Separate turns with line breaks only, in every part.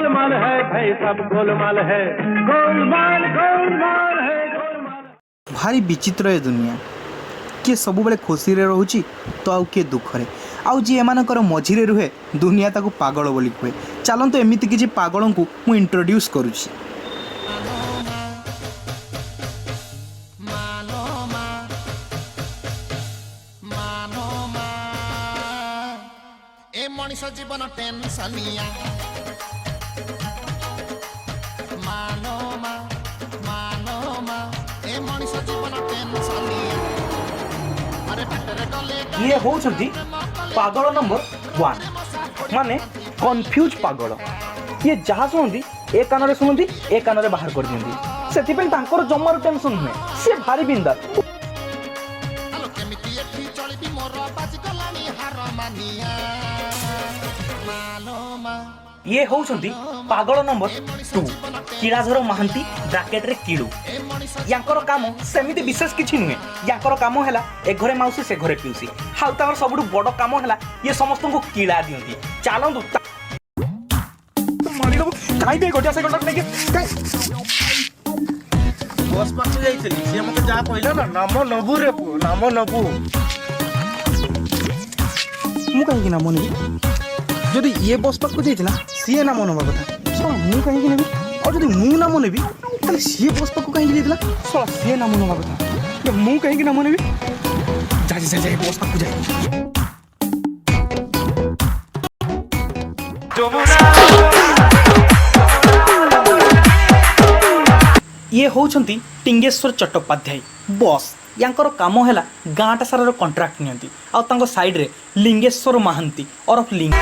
गोलमाल है भाई, सब गोलमाल है, गोलमाल गोलमाल है गोलमाल।
भारी विचित्र ए दुनिया, किए सब बेले खुशी रे रोची तो आउ किए दुखरे, आउ जी एमानकर मझिरे रुहे दुनिया ताकू पागल बोली कहे। चलतो एमती किसी पागल को मु इंट्रोड्यूस करुछि।
मनीष जीवन टेंशनिया मानो मा ए मनीष जीवन टेंशनिया अरे पेटरे डले
ये होउछंती पागल नंबर 1 माने कंफ्यूज पागल। ये जहाँ शुणती ए कान रे शुणती ए कान रे बाहर कर दियंती, सेति पे तांकर जम्मार टेंशन हुए, से भारी बिंदा।
आलो केमिति एठी चलिबी मोर बाजी गलानी हार मानिया
ये होउछंती पागल नंबर 2 किराझर महांती ब्रैकेट रे किड़ू। यांकर काम सेमिति विशेष किछि नुहे, यांकर काम हैला ए घरे माउसी से घरे पिउसी, हाउ तार सबुठु बड़ काम हैला ये समस्त को किड़ा दियंती। चालंतु मारी दबो काई बे गोटिया से कंडक्ट नेके
बस पास जाइछली से मते जा कहला ना नाम नबु रे पु नाम नबु
मु कहीं ना मने जदि ये बस पाक को जाइछला सीए नाम नबा कथा सो मु कहीं नेबी, और जदि मु नाम नेबी ताले सीए बस पाक को कहीं जाइछला सो सीए नाम नबा कथा मु कहीं नाम नेबी। जा जा जा बस पाक को जा। ये होउछंती टिंगेश्वर चट्टोपाध्याय बॉस। यांकर काम हैला गाँटा सारा कंट्राक्ट नियंती, आउ तांको साइड रे लिंगेश्वर महांती और लिंग।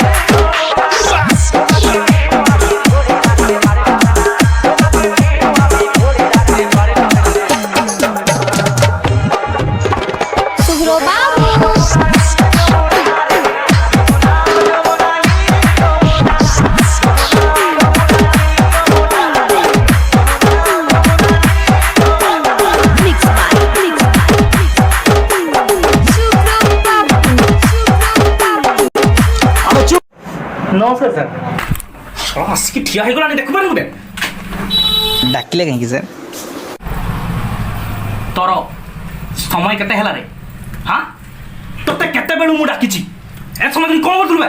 नमस्कार सर। आसिक ठिया हो गलानी देखु पारे गुटे डाकिले कहीं सर तोर समय केते हला रे? हां तते केते बेलु मु डाकिची ए समय दिन कोन करतुल बे?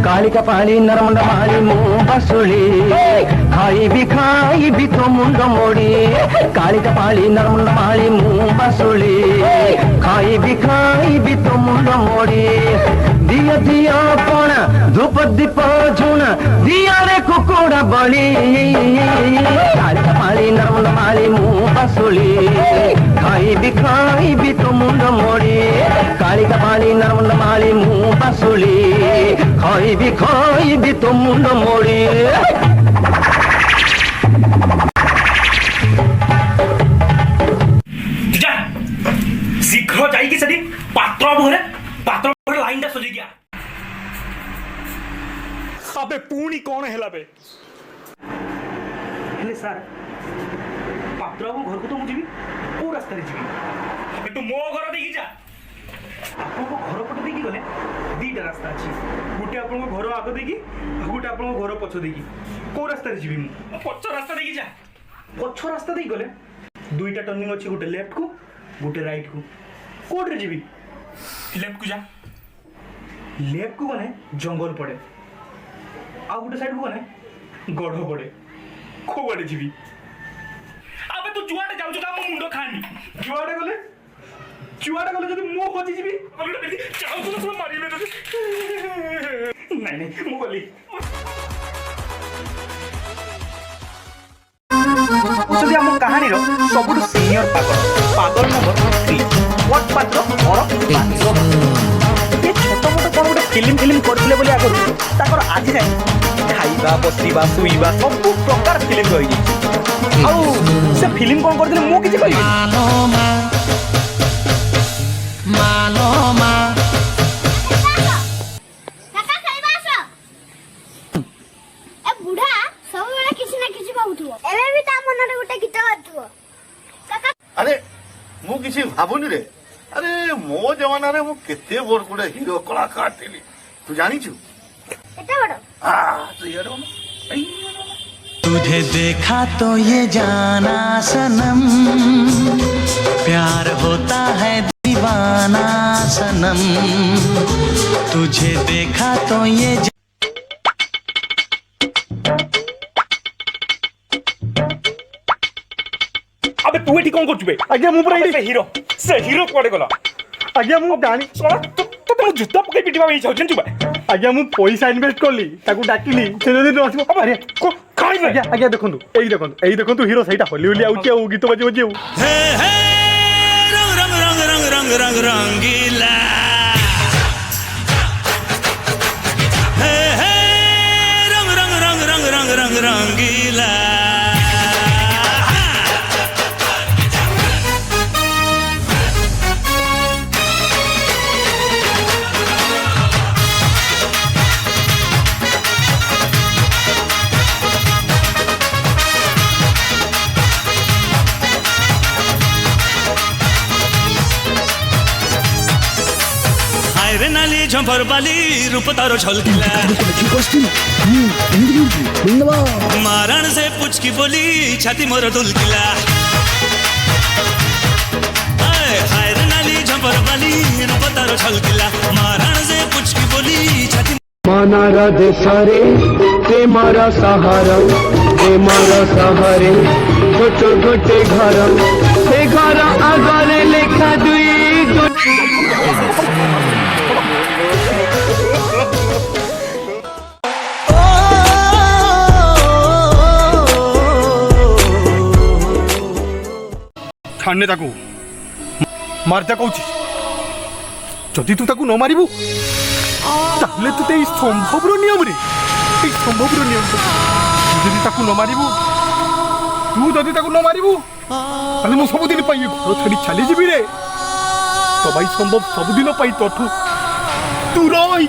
कालिका पाली नरमुंड माली मु बसुली खाई भी तो मुंड मोड़ी। कालिका पाली नरमुंड माली मु बसुली खाई भी तो मुंड मोड़ी। दिया दिया पणा धूप दीप झुना दिया रे कुकुड़ा बली। कालिका पाली नरमुंड माली मु बसुली खाई भी तो मुंड मोड़ी। कालिका पाली नरमुंड माली मु बसुली खाई भी तो मुंड मोड़ी।
शीघ्र जाइए से पात्र भरे लाइन टा सजी गया। अबे पुणी कौन है बे? हेले सर पात्र घर को तो मुझे को रास्ता रे जीवी तू मो घर देखी जा। आपको घर पटे देखी गले दीटा रास्ता अछि, गुटे आपन घर आगे देखी गुटे आपन घर पछ देखी। को रास्ता रे जीवी मु पछ रास्ता देखी जा। पछ रास्ता देई गले दुईटा टर्निंग अछि, गुटे लेफ्ट को गुटे राइट को। कोड रे जीवी लेफ्ट को जा। लेफ्ट को गने जंगल पड़े, आ गुटे साइड को गने गढ़ पड़े। को बाटे जीवी? अबे तू जुआडे जाउ ता मो मुंडो खानी। जुआडे गले जदि मो होजी जीवी अबे देखि चाउ तो सब मारिबे तो नहीं नहीं मो गली। जदि हम कहानी रो सबुठ सीनियर पागल नंबर 3 व्हाट पात्र और ये छोट मोट कोन गोटे फिल्म करथिले बोली आगु ताकर आज जाय खाइबा बसिबा सुइबा सब प्रकार फिल्म रही। आउ से फिल्म कोन करथिले मो किछि कहि
मानो
काका खाइबा आसो ए बुढ़ा सब बेला किछि ना किछि भाउथुओ एबे भी ता मनरे गोटे गीत गाथुओ काका।
अरे मु किसी भाबुनी रे। अरे मो जमाना रे मु केते बोर गुडे हीरो कलाकार थिली, तू जानी छु?
एते बड़
हां तू यार
तुझे देखा तो ये जाना सनम, प्यार होता है दीवाना सनम, तुझे देखा तो ये
अबे तू एठी कोन करछु बे?
आज्ञा मु पुरा
से हीरो कोडे गला?
आज्ञा मु जानी
तो तुम जुत्ता पके पिटिबा बे इच्छा होचन बा?
आज्ञा मु पैसा इन्वेस्ट करली ताकू डाकिली से जदी न आसीबो अरे
को काई बे?
आज्ञा आज्ञा देखंतु एई देखंतु हीरो सहीटा होली होली आउची आ गीत बजे बजे
हे हे रंग रंग रंग रंग रंग रंग रंगीला, हे हे रंग रंग रंग रंग रंग रंग रंगीला। रे नाली झंपर बाली रूप तारो छलकिला, मारण से पूछ की बोली छाती मोर दुलकिला, हाय रे नाली झंपर बाली रूप तारो छलकिला, मारण से पूछ की बोली छाती
माना राधे सारे ते मारा सहारा, ते मारा सहारे छोटे छोटे घर, से घर आगरे लेखा दुई
छाड़ने ताकू मारता कहूची जदि तू ताकू न मारिबू ताहले तू ते संभव नियम रे संभव नियम जदि ताकू न मारिबू तू जदि ताकू न मारिबू ताहले मु सबुदिन पाई घर छाड़ी चली जीबी रे तो भाई संभव सबुदिन पाई तोठू तू रही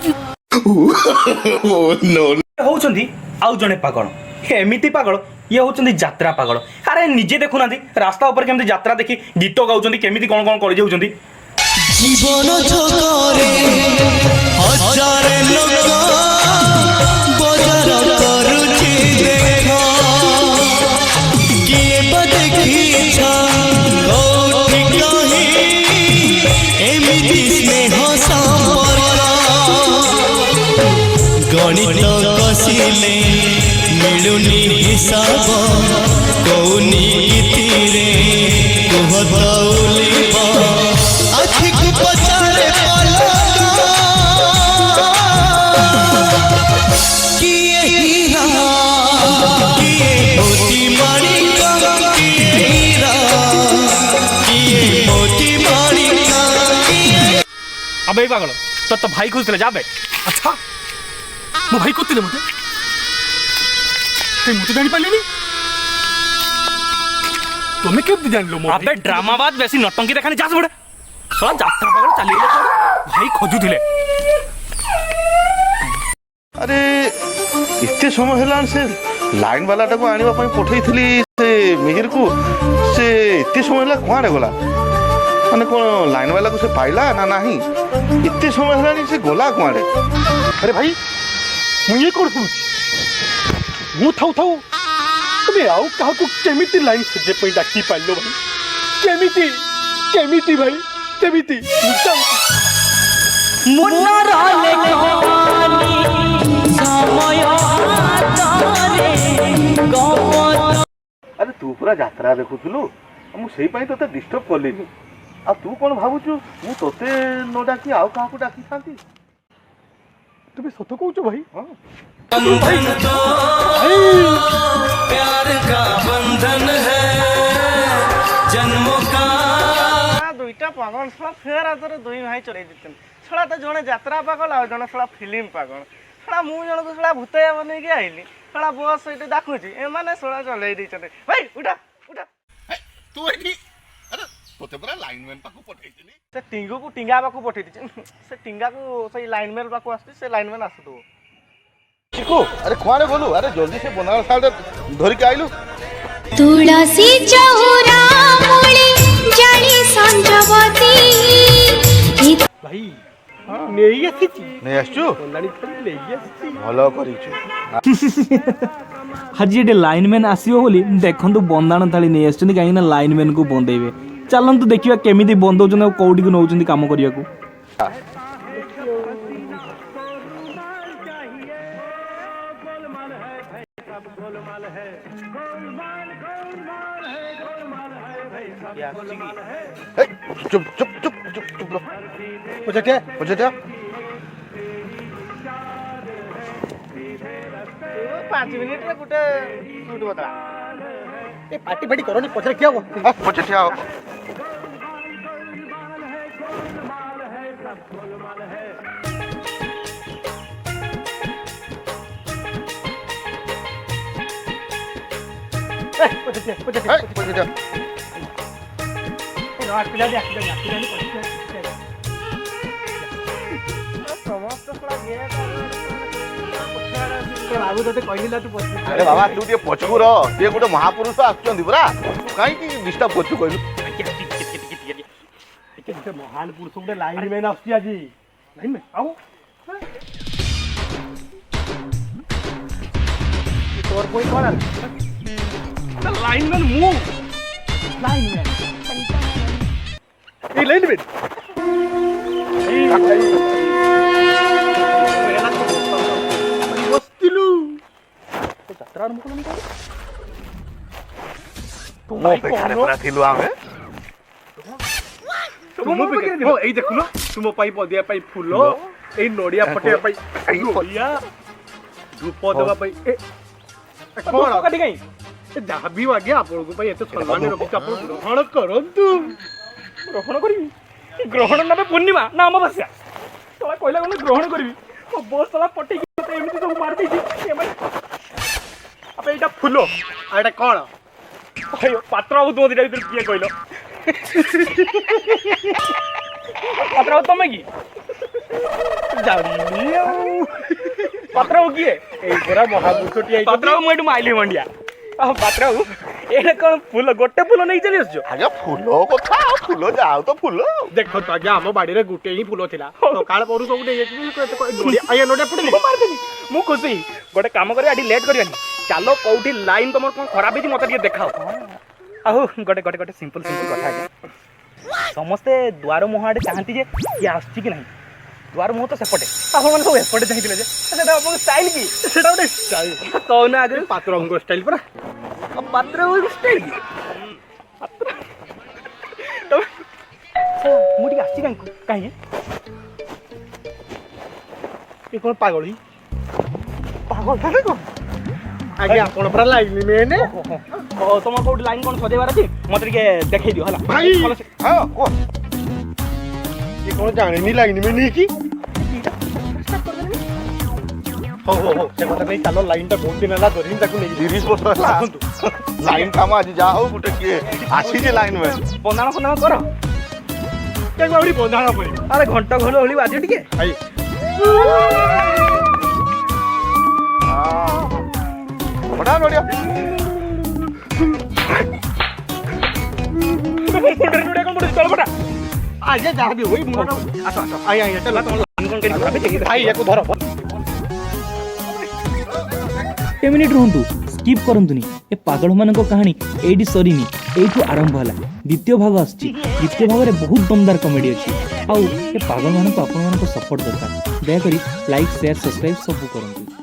नो
होउचंदी आउ जने पागल एमिति पागल ये होउचंदी यात्रा पागल। अरे निजे देखु ना रास्ता ऊपर केमती यात्रा देखी गीत गाउचंदी केमिति कोन कोन कर जाउचंदी।
जीवन छकरे हजारे लोक बजार करूची देखो, किए बदेखी छ कोठी कही एमिति स्नेह संपर्क, गणित कसिले मिलुनी हिसाब कौनी गीतिरे कुह दौलिब आखि को पचारे पलक किए हीरा किए मोती माणिक हीरा किए मोती माणिक।
अबे पागल तो भाई खुश जा बे।
अच्छा मो भाई कोतिले मते ते मुते जानि पालेनी तुम्हें केमती जान लो मो
अबे ड्रामाबाज बेसी नटंकी देखानी जा बड़े साला यात्रा पागल चली गेले भाई खोजुथिले।
अरे इतने समय हेलान से लाइन वाला टाको आनिबा पई पठैथिली से मिहिर को से इतने समय हेला कुआडे गला माने कोन लाइन वाला को से पाइला ना नाही इतने समय हेलानी से गला कुआडे।
अरे भाई मु ये करछु मु थाउ थाउ तुम्हें आउ कहा को केमिति लाइन से जे पई डाकी पाइलो भाई केमिति केमिति भाई केमिति
मुन्ना रहले कहानी समय हातरे गप।
अरे तू पूरा यात्रा देखुथुलु मु सेई पई तते डिस्टर्ब करलिनी आ तू कोन भाबुचु मु तते न डाकी आउ कहा को डाकी थांती।
तुम्हें सत कहूचो भाई
बंधन तो प्यार का बंधन है जन्मों का।
दुईटा पागल छड़ा फेर आदर दुई भाई चले दितन छड़ा तो जने यात्रा पागल आ जने छड़ा फिल्म पागल छड़ा मु जने को छड़ा भूतया बने के आइली छड़ा बस एटे देखुची ए माने छड़ा चले दिचने भाई उठा उठा
तू एठी अरे तोते पूरा लाइनमैन पाको पठैथिली
से टिंगू को टिंगा बाकू पठै दिचन से टिंगा को से लाइनमैन बाकू आस्ती से लाइनमैन आसु तो
चिकू अरे खुआड़े बोलू अरे जल्दी से बनारस साल धरि के आइलु
तुलसी चौरा मूली जानी संजवती
भाई नेई आसीची
नै आसचु
कोंडाणी थली नेई आसीची
भलो करिछु
आज ये लाइनमैन आसो बोली देखु बंदाण थाली नहीं आसुँच कहीं लाइनमैन को बंदेबे चलतु देखा केमी बंदौन कौटी को नौ कम करने को
चुप चुप चुप चुप चुप लो पछटिया
5 मिनिट रे गुटे सूट बता ए पार्टी फाटी करोनी पछरे क्या हो
पछटिया पछटिया
बाबू तो कहला तू पछ
अरे बाबा तू टे पछकु र ये गोटे महापुरुष आछंदी बरा काई की डिस्टर्ब करछु कहलु
महान पुरुष गोटे लाइन मैन आसी आज लाइन में आओ तोर कोई कोन लाइन मैन मु लाइन मैन ए लाइन मैन बस्तिलु यात्रा आरंभ कलनी
तुम अपेक्षा पूरा थिलु आमे
तुम हो एई देखुलो तुम पाई पदिया पाई फूलो एई नोडिया फटिया पाई नोडिया धूप देवा पाई ए कोन काटी गई ए दाबी वागे आपन को पाई एते सम्मान रखि आपन ग्रहण करंतु ग्रहण करबी ग्रहण नामे पूर्णिमा ना अमावस्या तोला कहला कोन ग्रहण करबी ओ बस तला पटी के एमिति सब मार देछि एमे अब एटा फूलो आ एटा कोन अयो पात्र बाबू दो दिटा भीतर किए कहलो पात्र बाबू तमे की जानी पात्र बाबू किए एई गोरा महापुरुषटी आई पात्र बाबू मोइट माइली मंडिया आ पात्र बाबू एटा कोन फूल गोटे फूल नै चली आछो
आगे फूलो कथा फूलो जाओ तो फूलो
देखो तो आगे हम बाड़ी रे गुटे ही फूल थिला सकाळ परू सब नै आया नोडे फुटली मार देनी मु खुशी गोटे काम करी आडी लेट करियानी चलो कौटी लाइन तुम कौन खराब है मत देखाओ आहु गोटे गोटे गोटे सिंपल सिंपल कथा है समस्ते द्वार मुह आड़े चाहती जे ये आसछि कि नहीं द्वार मुह तो सेपटे आपण मन सब एपटे चाहिए जे सेटा अपन स्टाइल की सेटा गोटे स्टाइल कौन आगे पात्र हमको स्टाइल पर अब पात्र वो स्टाइल की पात्र तो मुडी आसछि काहे ये कौन पागल ही पागल थाले कौन आगे आपण पर लाइन में ने ओ तुम कोड लाइन कोन सजेबार अछि मत टिके देखै दियो हला भाई
हां को
ये कोन जाने नी लाइन में नी की हो से मत नहीं चलो लाइन ता बहुत दिन हला धरिन ताकू नहीं
30 वर्ष हला लाइन काम आज जाओ गुटे के आसी जे लाइन में
बंदाण फंदाण कर
के बाउडी बंधाणा पड़ी
अरे घंटा घोल होली बाजे टिके
भाई
बड़ा नोडिया
नोडे कोन चल बटा
आज जा भी होई मुनो आसो आसो आई आई चला तुम लाइन कोन करी खराब है भाई याको धरो
10 मिनिट रहंतु स्किप करंतुनी ए पागल मानको कहानी एडी सरीनी एठू आरंभ होला द्वितीय भाग आछि द्वितीय भाग रे बहुत दमदार कॉमेडी अछि आउ ए पागल मानको आपन मानको सपोर्ट दरकार दया करी लाइक शेयर सब्सक्राइब सब करंतु।